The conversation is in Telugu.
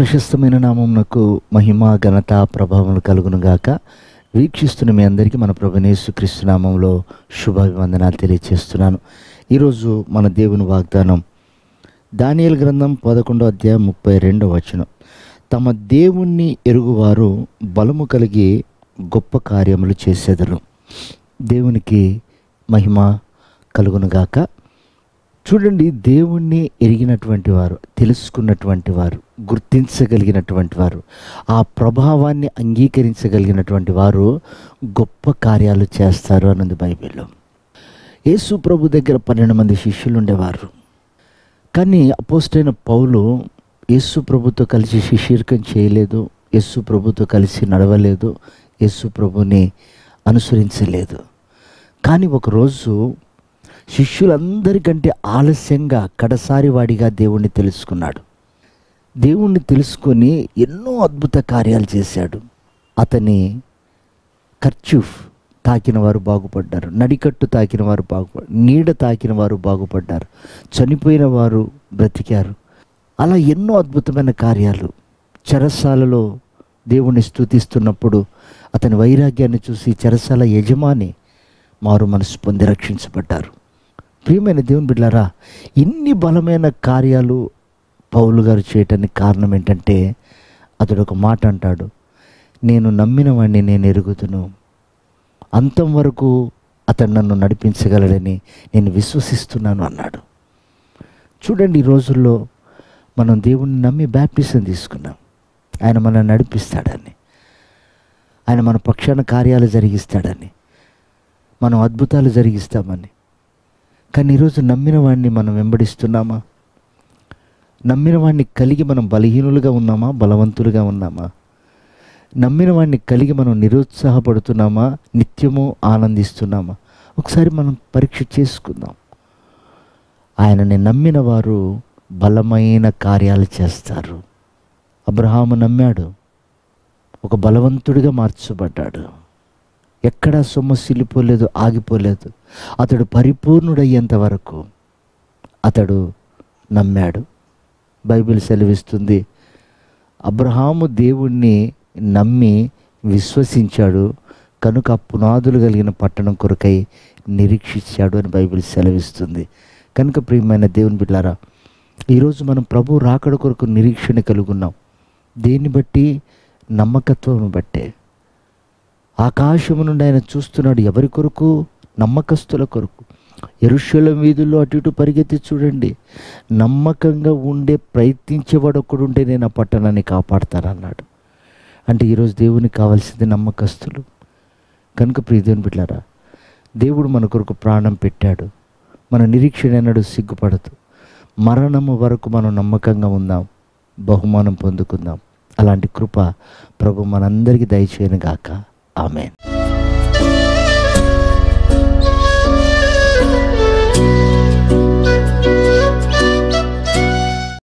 ప్రశస్తమైన నామమునకు మహిమ ఘనత ప్రభావములు కలుగునుగాక. వీక్షిస్తున్న మీ అందరికీ మన ప్రభువైన యేసుక్రీస్తు నామములో శుభాభివందనాలు తెలియజేస్తున్నాను. ఈరోజు మన దేవుని వాగ్దానం దానియేలు గ్రంథం 11వ అధ్యాయం 32వ వచనం. తమ దేవుణ్ణి ఎరుగువారు బలము కలిగి గొప్ప కార్యములు చేసెదరు. దేవునికి మహిమ కలుగునుగాక. చూడండి, దేవుణ్ణి ఎరిగినటువంటి వారు, తెలుసుకున్నటువంటి వారు, గుర్తించగలిగినటువంటి వారు, ఆ ప్రభావాన్ని అంగీకరించగలిగినటువంటి వారు గొప్ప కార్యాలు చేస్తారు అన్నది బైబిల్లో. యేసు ప్రభు దగ్గర 12 మంది శిష్యులు ఉండేవారు. కానీ అపోస్తలుడైన పౌలు యేసు ప్రభుతో కలిసి శిష్యరికం చేయలేదు, యేసు ప్రభుతో కలిసి నడవలేదు, యేసు ప్రభుని అనుసరించలేదు. కానీ ఒకరోజు శిష్యులందరికంటే ఆలస్యంగా కడసారి వాడిగా దేవుణ్ణి తెలుసుకున్నాడు. దేవుణ్ణి తెలుసుకొని ఎన్నో అద్భుత కార్యాలు చేశాడు. అతని కర్చీఫ్ తాకిన వారు బాగుపడ్డారు, నడికట్టు తాకిన వారు బాగుపడ్డారు, నీడ తాకిన వారు బాగుపడ్డారు, చనిపోయిన వారు బ్రతికారు. అలా ఎన్నో అద్భుతమైన కార్యాలు. చెరసాలలో దేవుణ్ణి స్తుతిస్తున్నప్పుడు అతని వైరాగ్యాన్ని చూసి చెరసాల యజమాని మారు మనసు పొంది రక్షించబడ్డారు. ప్రియమైన దేవుని బిడ్డలారా, ఇన్ని బలమైన కార్యాలు పౌలు గారు చేయటానికి కారణం ఏంటంటే, అతడు ఒక మాట అంటాడు, నేను నమ్మిన వాడిని నేను ఎరుగుదును, అంతం వరకు అతడు నన్ను నడిపించగలడని నేను విశ్వసిస్తున్నాను అన్నాడు. చూడండి, ఈ రోజుల్లో మనం దేవుణ్ణి నమ్మి బ్యాప్టిజం తీసుకున్నాం. ఆయన మనల్ని నడిపిస్తాడని, ఆయన మన పక్షాన కార్యాలు జరిగిస్తాడని, మనం అద్భుతాలు జరిగిస్తామని. కానీ ఈరోజు నమ్మిన వాడిని మనం వెంబడిస్తున్నామా? నమ్మిన వాడిని కలిగి మనం బలహీనులుగా ఉన్నామా, బలవంతులుగా ఉన్నామా? నమ్మిన వాడిని కలిగి మనం నిరుత్సాహపడుతున్నామా, నిత్యము ఆనందిస్తున్నామా? ఒకసారి మనం పరీక్ష చేసుకుందాం. ఆయనని నమ్మిన వారు బలమైన కార్యాలు చేస్తారు. అబ్రహాము నమ్మాడు, ఒక బలవంతుడిగా మార్చబడ్డాడు. ఎక్కడా సొమ్మసిల్లిపోలేదు, ఆగిపోలేదు. అతడు పరిపూర్ణుడయ్యేంత వరకు అతడు నమ్మాడు. బైబిల్ సెలవిస్తుంది, అబ్రహాము దేవుణ్ణి నమ్మి విశ్వసించాడు కనుక పునాదులు కలిగిన పట్టణం కొరకై నిరీక్షించాడు అని బైబిల్ సెలవిస్తుంది. కనుక ప్రియమైన దేవుని బిడ్డలారా, ఈరోజు మనం ప్రభు రాకడ కొరకు నిరీక్షణ కలుగున్నాం. దేన్ని బట్టి? నమ్మకత్వం బట్టే. ఆకాశము నుండి ఆయన చూస్తున్నాడు. ఎవరి కొరకు? నమ్మకస్తుల కొరకు. యెరూషలేము వీధుల్లో అటు ఇటు పరిగెత్తి చూడండి. నమ్మకంగా ఉండే ప్రయత్నించేవాడు ఒకడుంటే నేను ఆ పట్టణాన్ని కాపాడతానన్నాడు. అంటే ఈరోజు దేవునికి కావాల్సింది నమ్మకస్తులు. కనుక ప్రియ దేవుని బిడ్డలారా, దేవుడు మన కొరకు ప్రాణం పెట్టాడు. మన నిరీక్షణ ఎన్నడూ సిగ్గుపడదు. మరణము వరకు మనం నమ్మకంగా ఉందాం, బహుమానం పొందుకుందాం. అలాంటి కృప ప్రభు మనందరికీ దయచేయను గాక. ఆమేన్.